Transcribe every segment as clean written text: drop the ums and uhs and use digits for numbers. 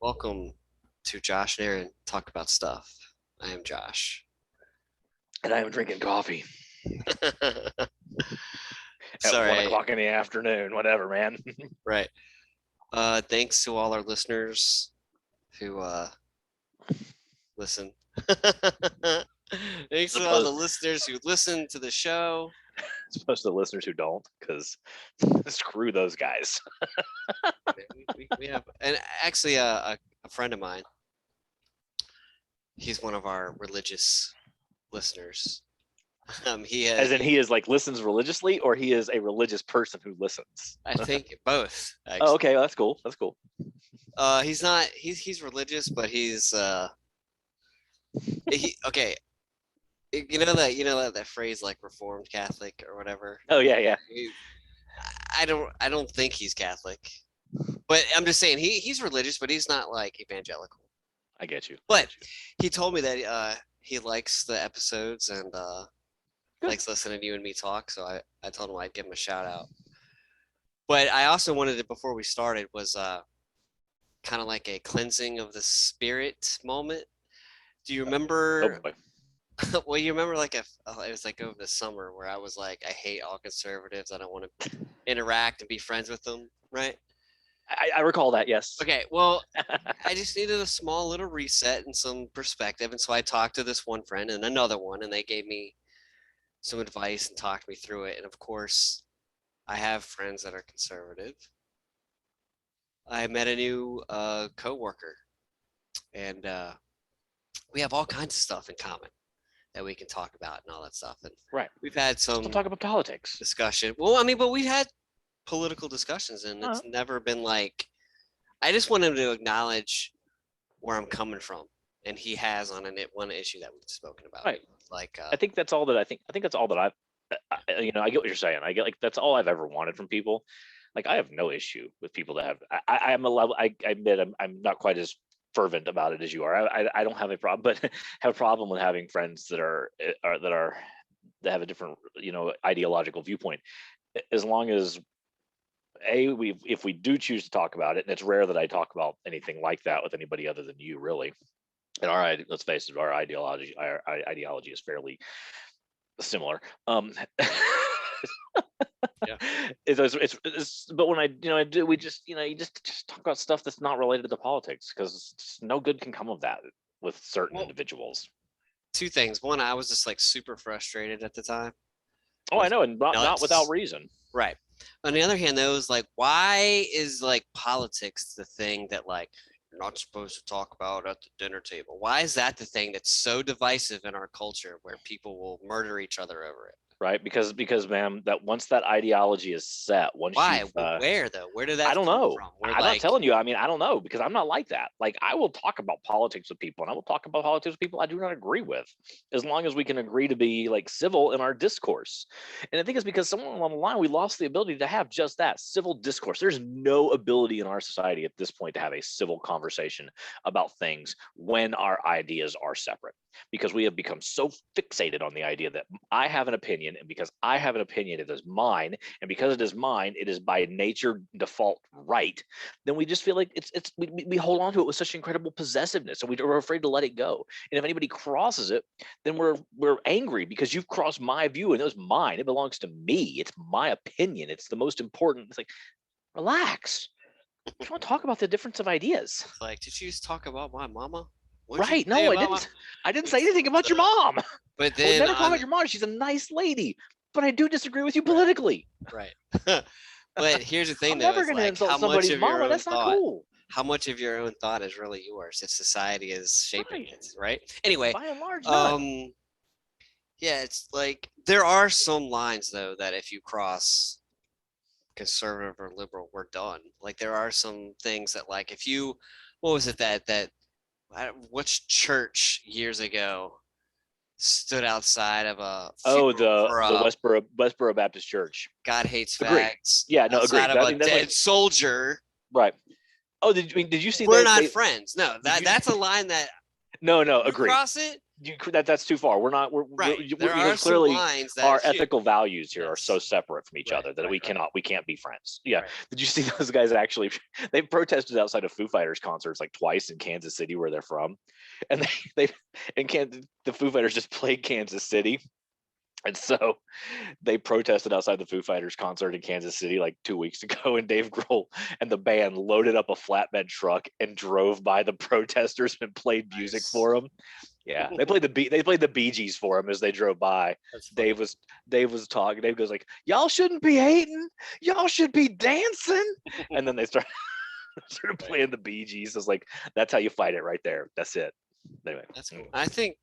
Welcome to Josh and Aaron Talk About Stuff. I am Josh. And I am drinking coffee at Sorry. 1 o'clock in the afternoon, whatever, man. Right. Thanks to all our listeners who listen. Thanks to all the listeners who listen to the show. As opposed to the listeners who don't, because screw those guys. we have, and actually a friend of mine, he's one of our religious listeners. He is like listens religiously, or he is a religious person who listens. I think both. Actually. Oh, okay, well, that's cool. That's cool. He's not. He's religious, but he's okay. You know that phrase like Reformed Catholic or whatever. Oh yeah. I don't think he's Catholic, but I'm just saying he's religious, but he's not like evangelical. I get you. But he told me that he likes the episodes and likes listening to you and me talk. So I told him I'd give him a shout out. But I also wanted to, before we started, was kind of like a cleansing of the spirit moment. Do you remember? Oh boy. Well, you remember like it was like over the summer where I was like, I hate all conservatives. I don't want to interact and be friends with them, right? I recall that, yes. Okay, well, I just needed a small little reset and some perspective. And so I talked to this one friend and another one, and they gave me some advice and talked me through it. And of course, I have friends that are conservative. I met a new coworker, and we have all kinds of stuff in common that we can talk about and all that stuff. And right, we've had some Still talk about politics discussion. Well, I mean, but we've had political discussions, and it's never been like. I just want him to acknowledge where I'm coming from, and he has on one issue that we've spoken about. Right. Like, I think that's all that I think that's all that I get what you're saying. I get like that's all I've ever wanted from people. Like I have no issue with people that have. I'm a level. I admit I'm not quite as fervent about it as you are. I don't have a problem, but have a problem with having friends that have a different ideological viewpoint. As long as if we do choose to talk about it, and it's rare that I talk about anything like that with anybody other than you, really. And let's face it, our ideology is fairly similar. Yeah. But when I do, we just you just talk about stuff that's not related to politics, because no good can come of that with certain individuals. Two things. One, I was just like super frustrated at the time. Oh, I know, and not without reason. Right. On the other hand, though, is like, why is like politics the thing that like you're not supposed to talk about at the dinner table? Why is that the thing that's so divisive in our culture where people will murder each other over it? Right, because ma'am, that once that ideology is set, why? Where though? Where did that? I don't know. From? I'm not telling you. I mean, I don't know, because I'm not like that. Like, I will talk about politics with people, and I will talk about politics with people I do not agree with, as long as we can agree to be like civil in our discourse. And I think it's because somewhere along the line we lost the ability to have just that civil discourse. There's no ability in our society at this point to have a civil conversation about things when our ideas are separate, because we have become so fixated on the idea that I have an opinion, and because I have an opinion, it is mine, and because it is mine, it is by nature default right. Then we just feel like we hold on to it with such incredible possessiveness, and we're afraid to let it go. And if anybody crosses it, then we're angry because you've crossed my view, and it was mine. It belongs to me. It's my opinion. It's the most important. It's like, relax. You want to talk about the difference of ideas. Like, did you just talk about my mama? Right. No, I didn't. I didn't say anything about your mom. But then I never talk about your mom. She's a nice lady, but I do disagree with you politically. Right. But here's the thing, I'm though. never going to insult somebody's mama. That's not cool. How much of your own thought is really yours if society is shaping it, right? Anyway, by and large, none. Yeah, it's like there are some lines though that if you cross conservative or liberal, we're done. Like there are some things that, like, if you, what was it that which church years ago stood outside of a the Westboro Baptist Church. God hates fags. Yeah, no, agreed. Of a dead soldier. Right. Oh, did you see? We're not friends. No, that's a line that. No, agreed. Cross it, that's too far. We're not. Right. There are because some clearly lines that our if you, ethical values here are yes. so separate from each Right, other that right, we right. can't be friends. Yeah. Right. Did you see those guys actually? They protested outside of Foo Fighters concerts like twice in Kansas City, where they're from, and the Foo Fighters just played Kansas City. And so they protested outside the Foo Fighters concert in Kansas City like 2 weeks ago, and Dave Grohl and the band loaded up a flatbed truck and drove by the protesters and played music Nice. for them. Yeah, they played the Bee Gees for him as they drove by. That's funny. Dave was talking. Dave goes like, "Y'all shouldn't be hating. Y'all should be dancing." And then they started playing the Bee Gees. It's like, that's how you fight it right there. That's it. Anyway, That's cool. I think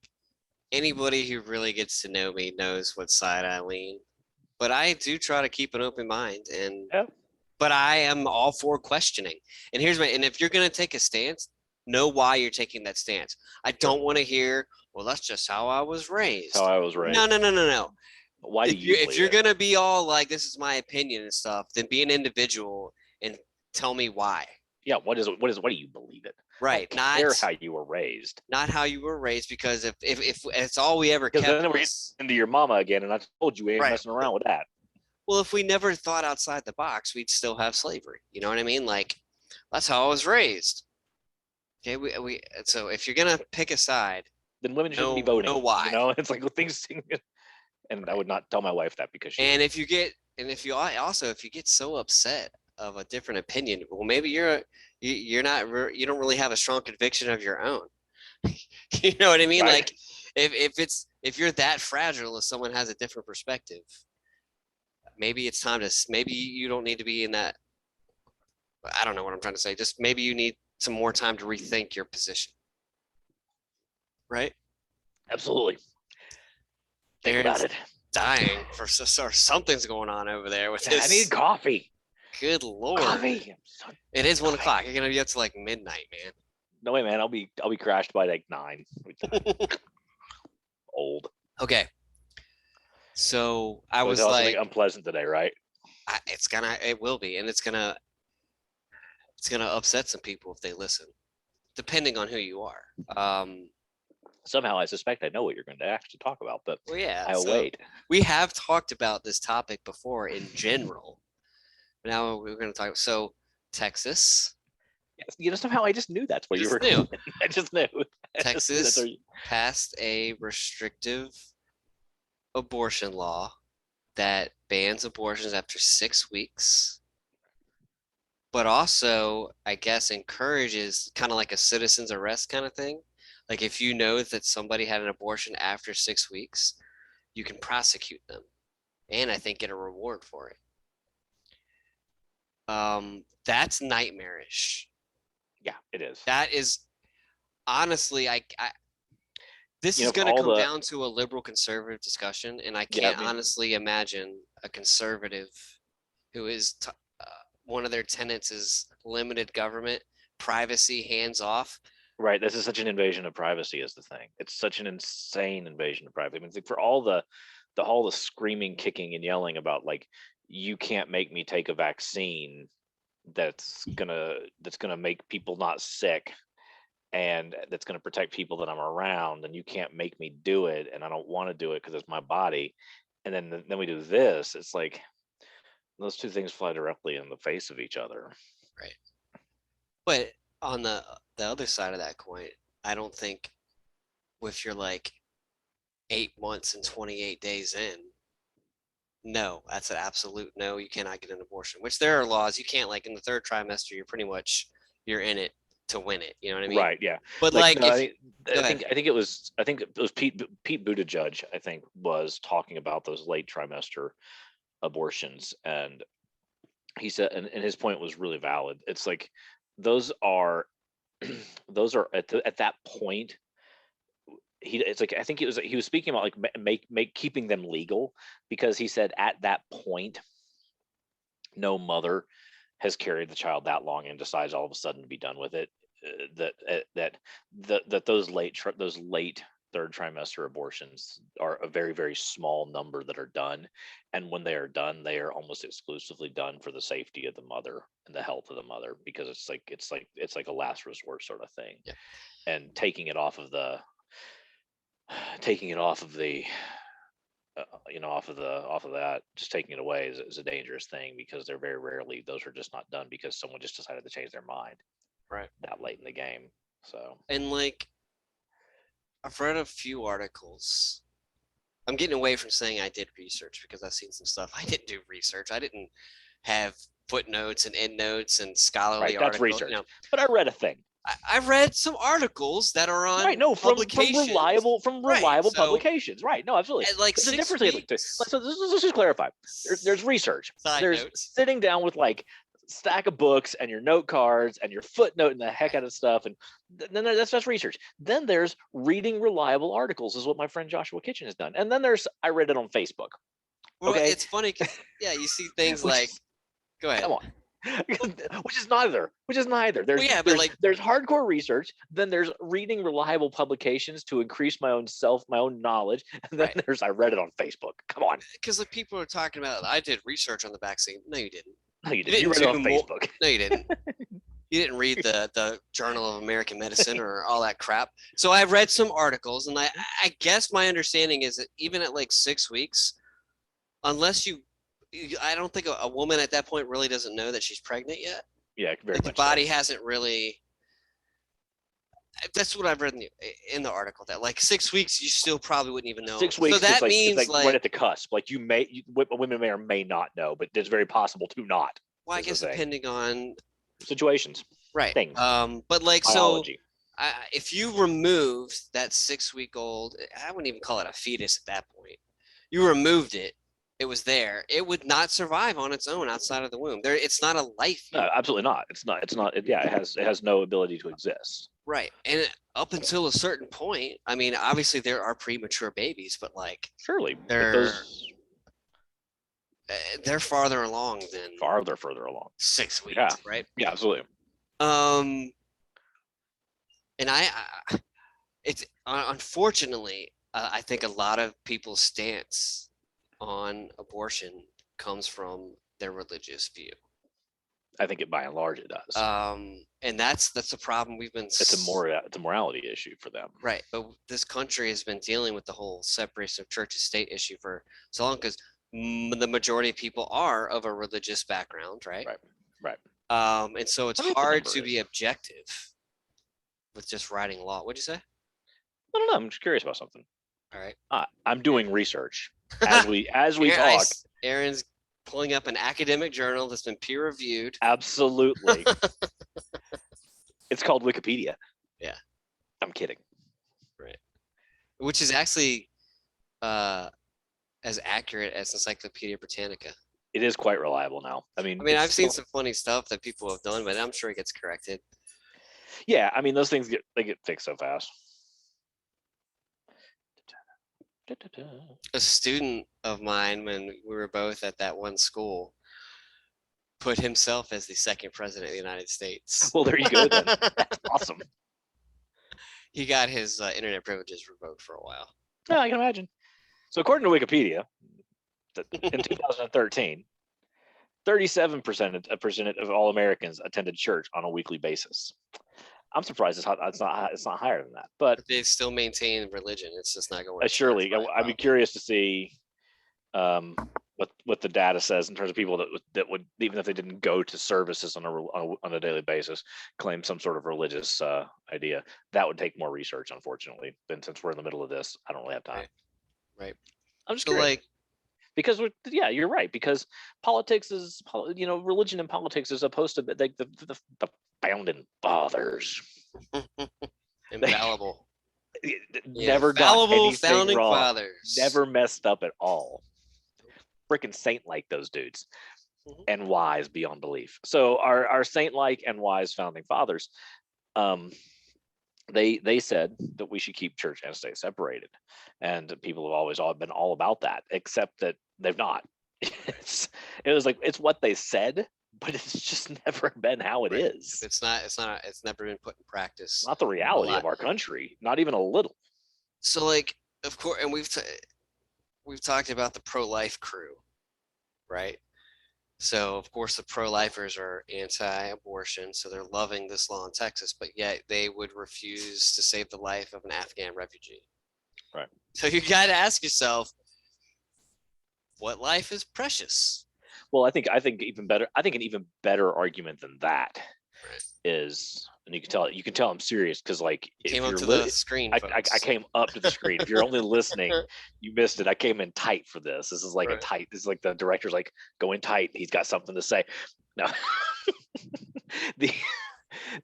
anybody who really gets to know me knows what side I lean. But I do try to keep an open mind, and yeah. but I am all for questioning. And if you're gonna take a stance, know why you're taking that stance. I don't want to hear, well, that's just how I was raised. That's how I was raised. No. Why do you? If you're gonna be all like, this is my opinion and stuff, then be an individual and tell me why. Yeah, what do you believe it? Right. I don't care how you were raised. Not how you were raised, because if it's all we ever kept then we're into your mama again, and I told you we ain't messing around with that. Well, if we never thought outside the box, we'd still have slavery. You know what I mean? Like, that's how I was raised. Okay, so if you're gonna pick a side, then women shouldn't be voting. Know why? You know, it's like things. And I would not tell my wife that because she. And if you get so upset of a different opinion, well, maybe you don't really have a strong conviction of your own. You know what I mean? Right. Like, if you're that fragile, if someone has a different perspective, maybe it's time to. Maybe you don't need to be in that. I don't know what I'm trying to say. Just maybe you need some more time to rethink your position. Right? Absolutely. Think about it. Dying or something's going on over there with this. I need coffee. Good Lord. Coffee. It is 1 o'clock. You're gonna be up to like midnight, man. No way, man. I'll be crashed by like 9. Old. Okay. So I was like, unpleasant today, right? It will be, and it's gonna upset some people if they listen, depending on who you are. Somehow I suspect I know what you're going to actually talk about, but well, yeah, I'll wait. We have talked about this topic before in general. Now we're going to talk. So Texas. Yes, you know, somehow I just knew that's what you were doing. I just knew. Texas passed a restrictive abortion law that bans abortions after 6 weeks, but also, I guess, encourages kind of like a citizen's arrest kind of thing. Like, if you know that somebody had an abortion after 6 weeks, you can prosecute them, and I think get a reward for it. That's nightmarish. Yeah, it is. That is, honestly, this is going to come down to a liberal conservative discussion, and I can't honestly imagine a conservative who is one of their tenets is limited government, privacy, hands off. Right. This is such an invasion of privacy is the thing. It's such an insane invasion of privacy. I mean, for all the screaming, kicking, and yelling about like, you can't make me take a vaccine that's gonna make people not sick and that's gonna protect people that I'm around, and you can't make me do it, and I don't want to do it because it's my body. And then we do this. It's like those two things fly directly in the face of each other. Right. But on the other side of that coin, I don't think if you're like 8 months and 28 days in, no, that's an absolute no. You cannot get an abortion, which there are laws. You can't, like in the 3rd trimester, you're in it to win it. You know what I mean? Right. Yeah. But I think it was Pete Buttigieg, I think, was talking about those late trimester abortions, and he said, and his point was really valid. It's like those are at that point. It's like, I think he was speaking about like make keeping them legal, because he said at that point no mother has carried the child that long and decides all of a sudden to be done with it. That those late 3rd trimester abortions are a very, very small number that are done, and when they are done, they are almost exclusively done for the safety of the mother and the health of the mother, because it's like a last resort sort of thing. Yeah. And taking it off of the taking it off of the off of that, just taking it away is a dangerous thing, because they're very rarely, those are just not done because someone just decided to change their mind Right. that late in the game. So And like, I've read a few articles. I'm getting away from saying I did research because I've seen some stuff. I didn't do research. I didn't have footnotes and endnotes and scholarly right, that's articles. research. But I read a thing. I read some articles that are on Right, no, from publications. reliable So, publications. Right, no, absolutely. at like There's a 6 difference. weeks. So let's just clarify. There's research. Side There's notes. sitting down with like stack of books and your note cards and your footnote and the heck out of stuff, and then that's just research. Then there's reading reliable articles, is what my friend Joshua Kitchen has done. And then there's, I read it on Facebook. Well, Okay. it's funny because you see things Which like, go ahead. Come on. Which is neither. There's Well, yeah, but there's, like, there's hardcore research, then there's reading reliable publications to increase my own knowledge, and then Right. there's I read it on Facebook. Come on. because like people are talking about, I did research on the vaccine. No, you didn't. No, you didn't. You read it on Facebook. No, you didn't. You didn't read the Journal of American Medicine or all that crap. So I read some articles, and I guess my understanding is that even at like 6 weeks, unless I don't think a woman at that point really doesn't know that she's pregnant yet. Yeah, very Like, much. the body hasn't really. That's what I've read in the article, that like 6 weeks, you still probably wouldn't even know. 6 weeks. So that means it's like right at the cusp. Like women may or may not know, but it's very possible to not. Well, I guess depending on situations. Right. Things. But like, biology. So if you removed that 6-week-old, I wouldn't even call it a fetus at that point. You removed it. It was there. It would not survive on its own outside of the womb. It's not a life. No, absolutely not. It's not. It has no ability to exist. Right. And up until a certain point, I mean, obviously there are premature babies, but like, surely they're farther along than further along. 6 weeks. Yeah. Right. Yeah, absolutely. And it's unfortunately, I think a lot of people's stance on abortion comes from their religious view. I think by and large it does. And that's a problem we've been. It's a morality issue for them. Right, but this country has been dealing with the whole separation of church and state issue for so long, because the majority of people are of a religious background, right? Right. And so it's hard to be objective with just writing law. What'd you say? I don't know. I'm just curious about something. All right. I'm doing research as we talk. Aaron's pulling up an academic journal that's been peer reviewed. Absolutely. It's called Wikipedia. Yeah. I'm kidding. Right. Which is actually as accurate as Encyclopedia Britannica. It is quite reliable now. I mean, I've seen some funny stuff that people have done, but I'm sure it gets corrected. Yeah, I mean, those things get fixed so fast. A student of mine, when we were both at that one school, put himself as the second president of the United States. Well, there you go then. That's awesome. He got his internet privileges revoked for a while. Yeah, I can imagine. So according to Wikipedia, in 2013, 37% of all Americans attended church on a weekly basis. I'm surprised it's not higher than that, but they still maintain religion. It's just not going. Surely, I'd be curious to see what the data says in terms of people that would, even if they didn't go to services on a daily basis, claim some sort of religious idea. That would take more research, unfortunately. And since we're in the middle of this, I don't really have time. Right. I'm just curious. Because you're right. Because politics is, religion and politics is opposed to the founding fathers. Infallible. Never got anything founding wrong. Fathers. Never messed up at all. Freaking saint-like, those dudes. Mm-hmm. And wise beyond belief. So our saint-like and wise founding fathers, they said that we should keep church and state separated, and people have always been all about that, except that they've not. It's what they said, but it's just never been how it is. It's never been put in practice. Not the reality of our country, not even a little. So, like, of course, and we've talked about the pro-life crew, right? So, of course, the pro-lifers are anti-abortion, so they're loving this law in Texas, but yet they would refuse to save the life of an Afghan refugee. Right. So you got to ask yourself, what life is precious? Well, I think even better. I think an even better argument than that Right. is, and you can tell I'm serious because like if Came up you're to the screen, I folks. came up to the screen. If you're only listening, you missed it. I came in tight for this. This is like a Right. tight. This is like the director's like go in tight. He's got something to say. No, the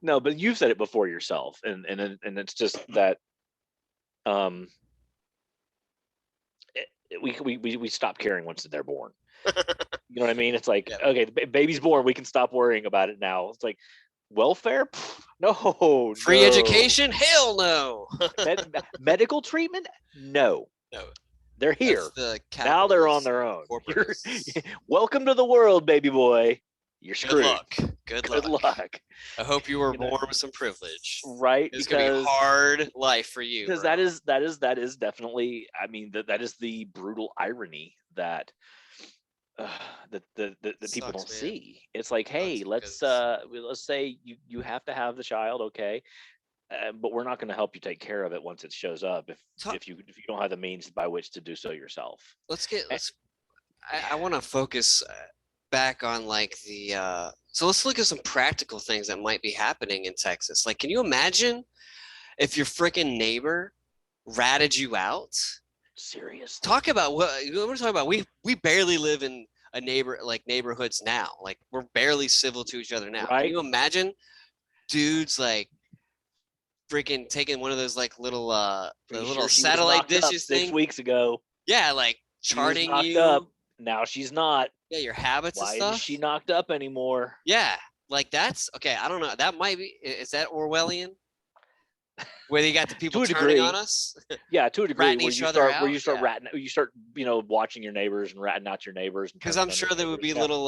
no, but you've said it before yourself, and it's just that um we stop caring once they're born. You know what I mean? It's like, Yep. okay, the baby's born, we can stop worrying about it now. It's like welfare? Pff, no, Free no. education? Hell no. Medical treatment? No. No, They're here. that's the Now they're on capitalist their own. corporatists. Welcome to the world, baby boy. You're Good screwed. luck. Good luck. I hope you were You know, born with some privilege. right? It's gonna be a hard life for you. Because bro. that is definitely, I mean, that is the brutal irony that that people don't Sucks, man. see. It's like, hey, Sucks let's say you have to have the child, okay, but we're not going to help you take care of it once it shows up if you don't have the means by which to do so yourself. I want to focus back on like so let's look at some practical things that might be happening in Texas. Like, can you imagine if your freaking neighbor ratted you out? Serious. Talk about what we're talking about. We barely live in a neighborhoods now. Like, we're barely civil to each other now. Right. Can you imagine dudes like freaking taking one of those like little the little satellite dishes 6 weeks ago? Yeah, like charting you. Up. Now she's not. Yeah, your habits and Why stuff. isn't she knocked up anymore? Yeah, like that's okay. I don't know. That might be. Is that Orwellian? Where you got the people turning on us? Yeah, to a degree. Ratting each other out? Where you start ratting, you start, watching your neighbors and ratting out your neighbors. Because I'm sure there would be little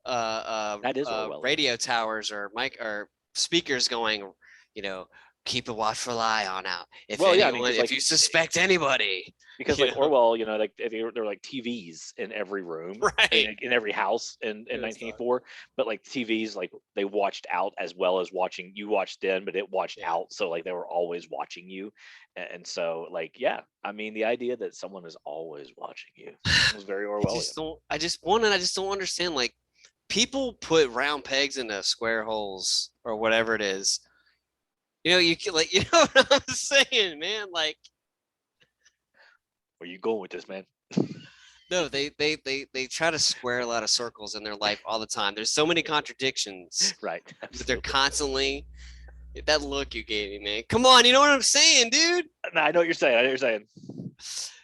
that is radio towers or speakers going, keep a watchful eye on out. If you suspect anybody. Because like Orwell, like there were like TVs in every room, right, in every house in 1984. But like TVs, like they watched out as well as watching. You watched in, but it watched out, so like they were always watching you. And so like, yeah, I mean, the idea that someone is always watching you was very Orwellian. I just don't understand. Like, people put round pegs into square holes or whatever it is. You can, like, you know what I'm saying, man? Like, where you going with this, man? No, they try to square a lot of circles in their life all the time. There's so many contradictions. Right. That they're constantly. That look you gave me, man. Come on, you know what I'm saying, dude? No, I know what you're saying.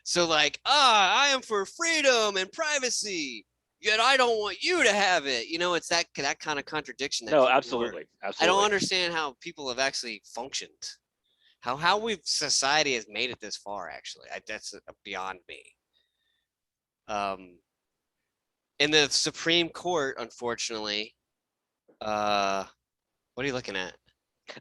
So like, I am for freedom and privacy, yet I don't want you to have it. It's that kind of contradiction. No, absolutely. I don't understand how people have actually functioned. How society has made it this far. Actually, that's beyond me. In the Supreme Court, unfortunately, what are you looking at?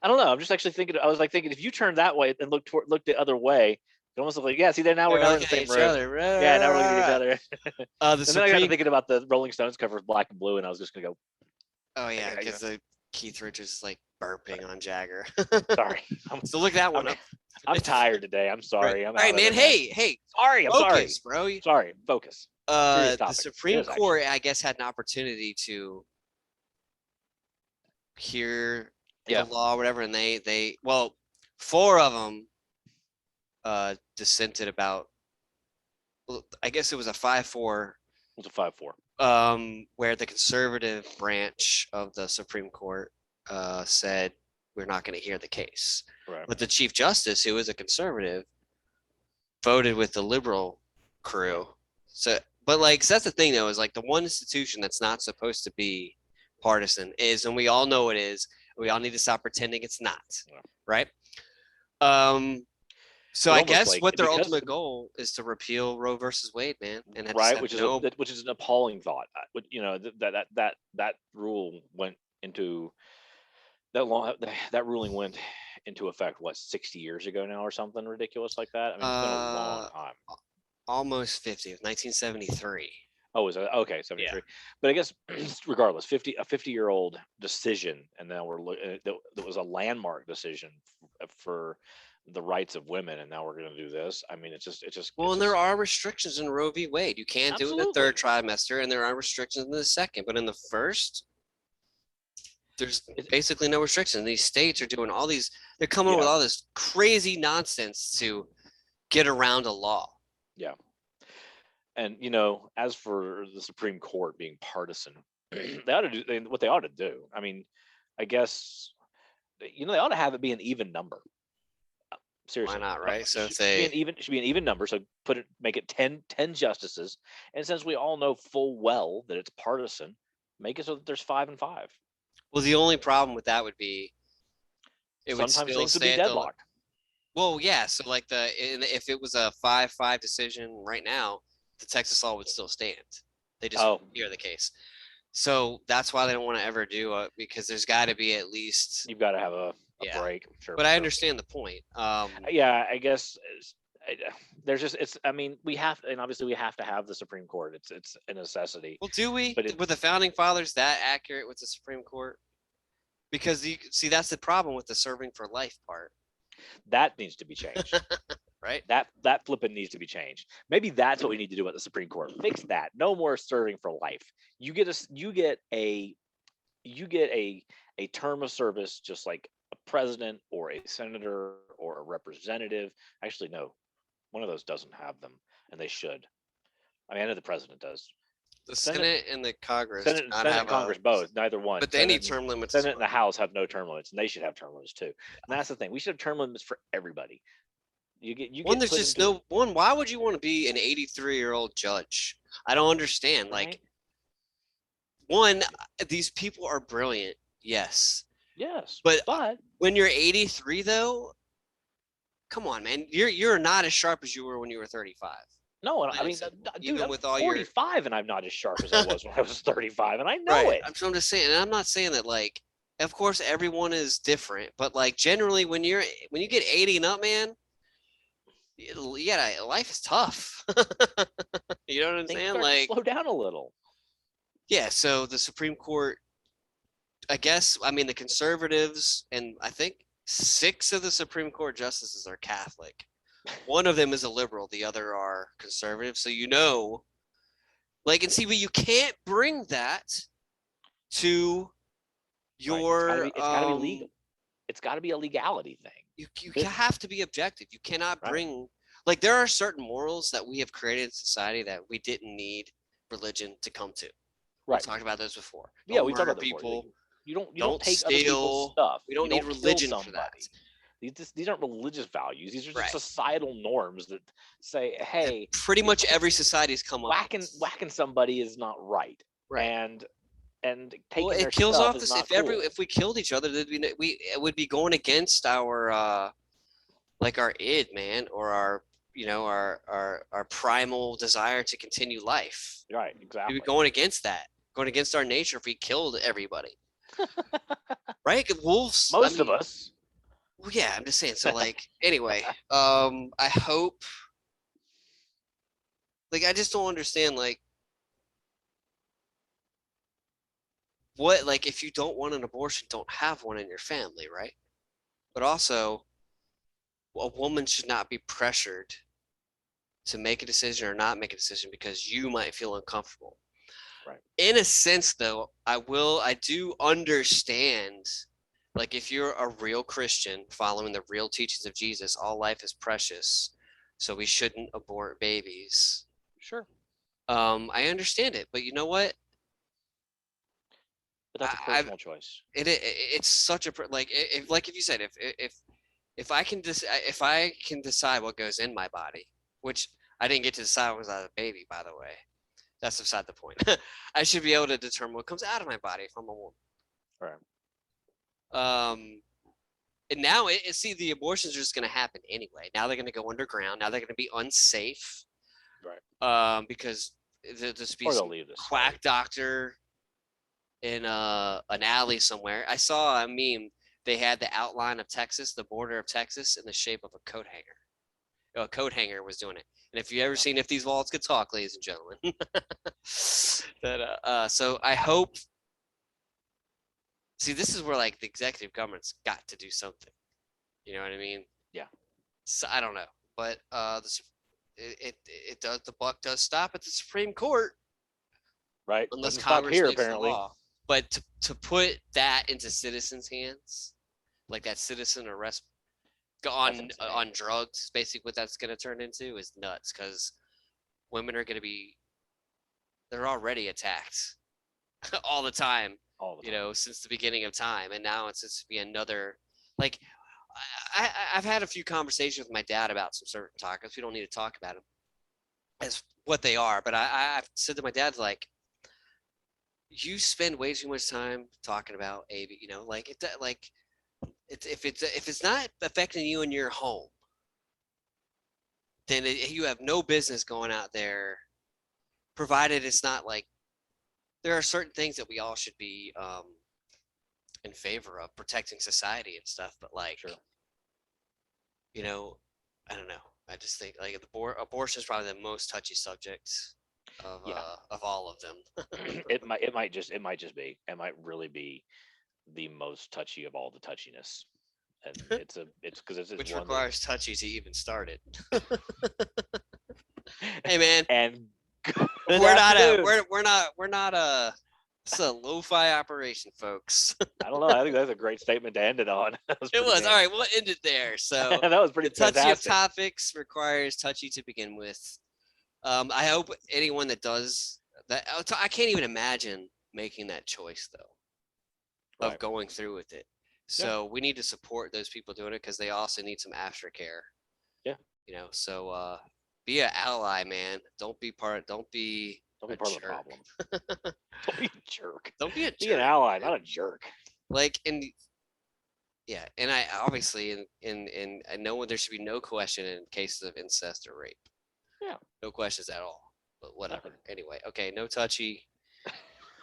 I don't know. I'm just actually thinking. I was like thinking, if you turn that way and look the other way, it almost look like, yeah. See, there now we're in the same room. Yeah, now we're looking at each other. And then I got thinking about the Rolling Stones cover of Black and Blue, and I was just gonna go. Oh yeah, because Keith Richards is like burping on Jagger. Sorry. So look that one up. I'm tired today. I'm sorry. All right, man. Hey. Sorry. I'm sorry, bro. Sorry. Focus. The Supreme Court, I guess, had an opportunity to hear the law, or whatever, and they four of them dissented about. I guess it was a 5-4. It was a 5-4. Where the conservative branch of the Supreme Court said we're not going to hear the case. Right. But the Chief Justice, who is a conservative, voted with the liberal crew. So that's the thing, though, is like the one institution that's not supposed to be partisan is, and we all know it is. We all need to stop pretending it's not, right? So I guess what their ultimate goal is to repeal Roe versus Wade, man, and which is an appalling thought. That rule went into that ruling went into effect 60 years ago now, or something ridiculous like that. I mean, it's been a long time. Almost 50. 1973. Oh, is it? Okay, 73. Yeah. But I guess regardless, a 50-year-old decision, and then that was a landmark decision for the rights of women, and now we're going to do this. I mean, Well, it's and there just are restrictions in Roe v. Wade. You can't do it in the absolutely. third trimester, and there are restrictions in the second. But in the first, there's basically no restriction. These states are doing all these, they're coming up with Yeah, all this crazy nonsense to get around a law. yeah. And as for the Supreme Court being partisan, they ought to do what they ought to do. I mean, I guess they ought to have it be an even number. Why Seriously, not, right? So should be say, should be an even number. So make it 10 justices, and since we all know full well that it's partisan, make it so that there's 5 and 5. well, the only problem with that would be it would Sometimes still things would be stay at the, deadlocked. well, yeah. So like if it was a 5-5 decision right now, the Texas law would still stand. They just Oh, hear the case. So that's why they don't want to ever do it, because there's got to be at least, you've got to have a yeah. break. Sure, But I sure. understand the point. Yeah, I guess there's just I mean, we have, and obviously we have to have the Supreme Court. It's a necessity. Well, do we? But Were the founding fathers that accurate with the Supreme Court? Because you see, that's the problem with the serving for life part, that needs to be changed. right? That flipping needs to be changed. Maybe that's what we need to do at the Supreme Court. Fix that. No more serving for life. You get a term of service, just like a president or a senator or a representative. Actually, no, one of those doesn't have them, and they should. I mean, I know the president does. The Senate and the Congress Senate, do not Senate have and Congress both, neither one. but they need term limits. Senate and the House have no term limits, and they should have term limits too. And that's the thing. We should have term limits for everybody. You One, get there's put just into, no one. Why would you want to be an 83-year-old judge? I don't understand. right? Like, one, these people are brilliant, yes, Yes, but but when you're 83, though, come on, man, you're not as sharp as you were when you were 35. no, I mean, Simple. dude, Even I'm with all your 45 and I'm not as sharp as I was when I was 35, and I know right, it. I'm just saying, and I'm not saying that like, of course, everyone is different, but like generally, when you get 80 and up, man, yeah, life is tough. You know what I'm Things saying? start to Like, slow down a little. yeah. So the Supreme Court, I guess, I mean, the conservatives, and I think 6 of the Supreme Court justices are Catholic. One of them is a liberal, the other are conservative. So like, and see, but you can't bring that to your Right. It's gotta be legal. It's got to be a legality thing. You have to be objective. You cannot Right. bring, like, there are certain morals that we have created in society that we didn't need religion to come to. We Right. talked about those before. Yeah, Don't we talked murder about that before. people. You don't Don't take other people's steal. stuff. We don't You need kill religion for that. somebody. These aren't religious values. These are just Right. societal norms that say, hey, Pretty much every society's come up with. whacking somebody is not right. Right. And taking Well, their it kills stuff off is this. not If cool. if we killed each other, it would be going against our like our id, man, or our our primal desire to continue life. Right, We'd exactly. be going against that, going against our nature if we killed everybody. Right? Wolves. Most of us. Well, yeah, I'm just saying. So, like, anyway, I hope. Like, I just don't understand, like, what, like, if you don't want an abortion, don't have one in your family, right? But also, a woman should not be pressured to make a decision or not make a decision because you might feel uncomfortable. Right. In a sense, though, I do understand, like, if you're a real Christian following the real teachings of Jesus, all life is precious, so we shouldn't abort babies. Sure. I understand it, but you know what? But that's a personal choice. It's such a like if you said if I can decide what goes in my body, which I didn't get to decide when I was a baby, by the way. That's beside the point. I should be able to determine what comes out of my body if I'm a woman. Right. And now see, the abortions are just going to happen anyway. Now they're going to go underground. Now they're going to be unsafe. Right. Because this Or they'll leave this quack doctor in an alley somewhere. I saw a meme. They had the outline of Texas, the border of Texas, in the shape of a coat hanger. A coat hanger was doing it. And if you ever seen If These Walls Could Talk, ladies and gentlemen, that so I hope. See, this is where like the executive government's got to do something. You know what I mean? Yeah. So I don't know, but it does, the buck does stop at the Supreme Court Right? unless Doesn't stop Congress here, makes the apparently. law. But to put that into citizens' hands, like that citizen arrest That's on insane. drugs, basically what that's going to turn into is nuts because women are going to be, they're already attacked all the time, All the time. since the beginning of time, and now it's just to be another, like, I've had a few conversations with my dad about some certain topics. We don't need to talk about them as what they are, but I've said to my dad, like, you spend way too much time talking about AB, like if it's not affecting you in your home, then you have no business going out there, provided it's not like, there are certain things that we all should be in favor of protecting society and stuff, but like, Sure. you know, I don't know. I just think like abortion is probably the most touchy subject Yeah. of all of them. It might really be the most touchy of all the touchiness. And it's because it's just Which one that requires touchy to even start it. Hey man, and good we're not a afternoon. we're not a it's a lo-fi operation, folks. I don't know. I think that's a great statement to end it on. That was It pretty was all damn. right. We'll end it there. So That was the pretty touchy of fantastic. topics requires touchy to begin with. I hope anyone that does that, I can't even imagine making that choice though, of Right. going through with it. Yeah. So we need to support those people doing it because they also need some aftercare. Yeah. So be an ally, man. Don't be Don't be a part of the jerk. problem. Don't be a jerk. Don't be a Be an jerk. ally, Man. not a jerk. Like, and yeah, and I obviously in I know there should be no question in cases of incest or rape. Yeah. No questions at all. But whatever. Nothing. Anyway, okay, no touchy.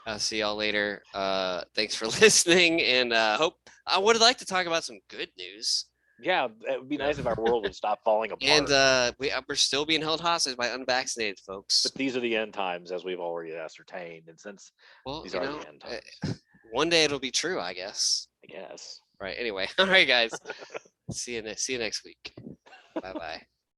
I'll see y'all later. Thanks for listening, and hope I would like to talk about some good news. Yeah, it would be Yeah. nice if our world would stop falling apart. And we're still being held hostage by unvaccinated folks. But these are the end times, as we've already ascertained. And since Well, these are the end times, one day it'll be true, I guess. I guess. Right. Anyway, all right, guys. See you next week. Bye bye.